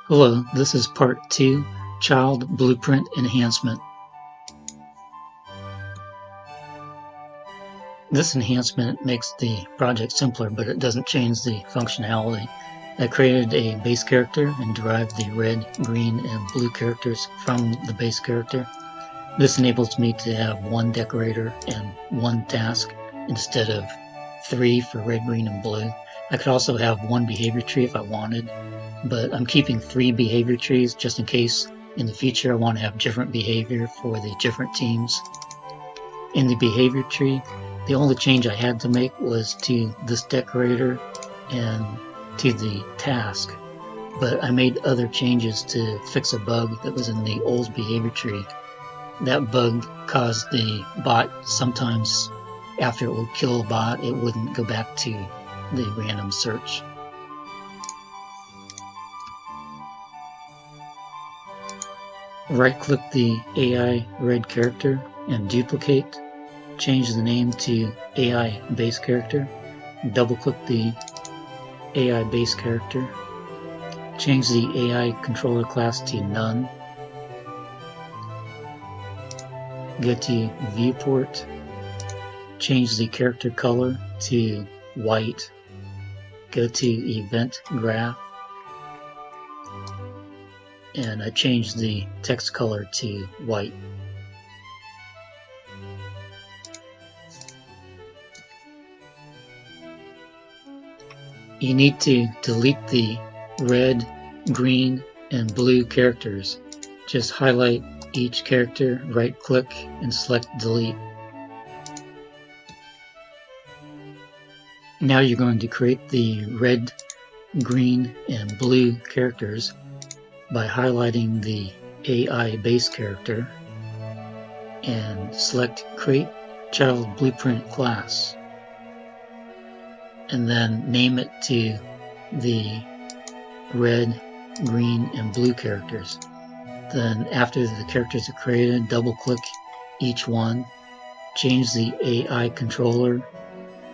Hello, this is part 2, Child Blueprint Enhancement. This enhancement makes the project simpler, but it doesn't change the functionality. I created a base character and derived the red, green, and blue characters from the base character. This enables me to have one decorator and one task instead of 3 for red, green, and blue. I could also have one behavior tree if I wanted, but I'm keeping 3 behavior trees just in case in the future I want to have different behavior for the different teams. In the behavior tree, the only change I had to make was to this decorator and to the task, but I made other changes to fix a bug that was in the old behavior tree. That bug caused the bot, sometimes after it would kill a bot, it wouldn't go back to the random search. Right-click the AI red character and duplicate. Change the name to AI base character. Double-click the AI base character. Change the AI controller class to none. Go to Viewport. Change the character color to white. Go to Event Graph. And I changed the text color to white. You need to delete the red, green, and blue characters. Just highlight each character, right-click, and select Delete. Now you're going to create the red, green, and blue characters by highlighting the AI base character and select Create Child Blueprint Class, and then name it to the red, green, and blue characters. Then after the characters are created, double-click each one, change the AI controller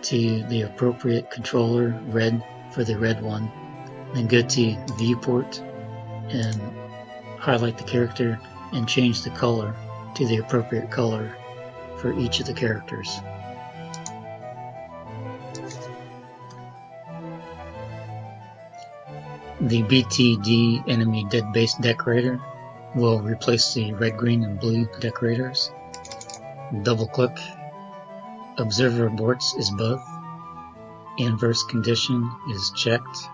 to the appropriate controller, red for the red one, then go to Viewport and highlight the character and change the color to the appropriate color for each of the characters. The BTD enemy dead base decorator will replace the red, green, and blue decorators. Double click. Observer aborts is both. Inverse condition is checked.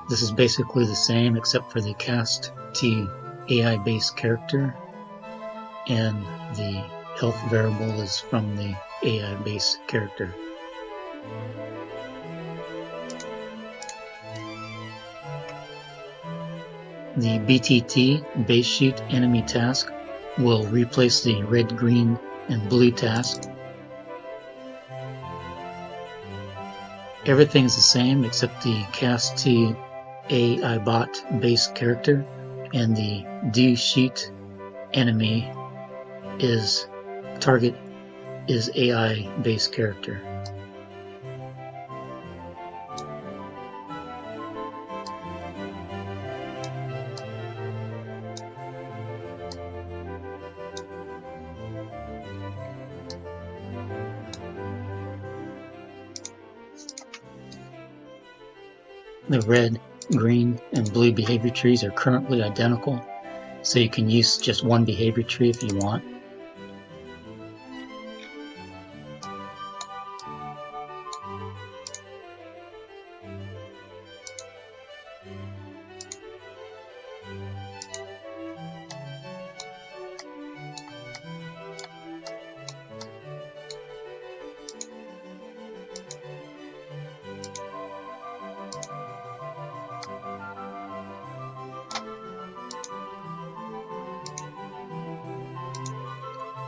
This is basically the same except for the cast to AI base character, and the health variable is from the AI base character. The BTT base sheet enemy task will replace the red, green, and blue task. Everything's the same except the cast to AI bot base character, and the do sheet enemy is target is AI base character. The red, green, and blue behavior trees are currently identical, so you can use just one behavior tree if you want.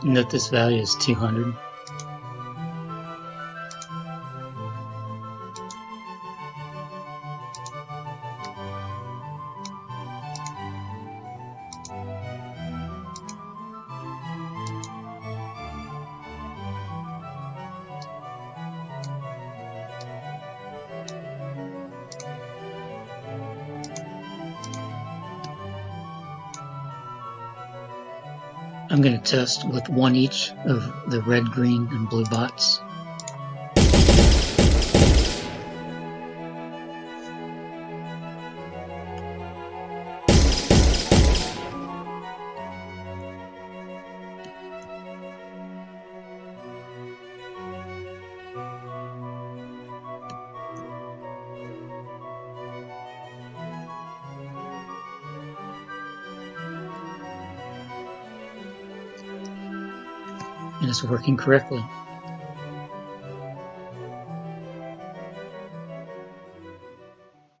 Note this value is 200. I'm going to test with one each of the red, green, and blue bots. And it's working correctly.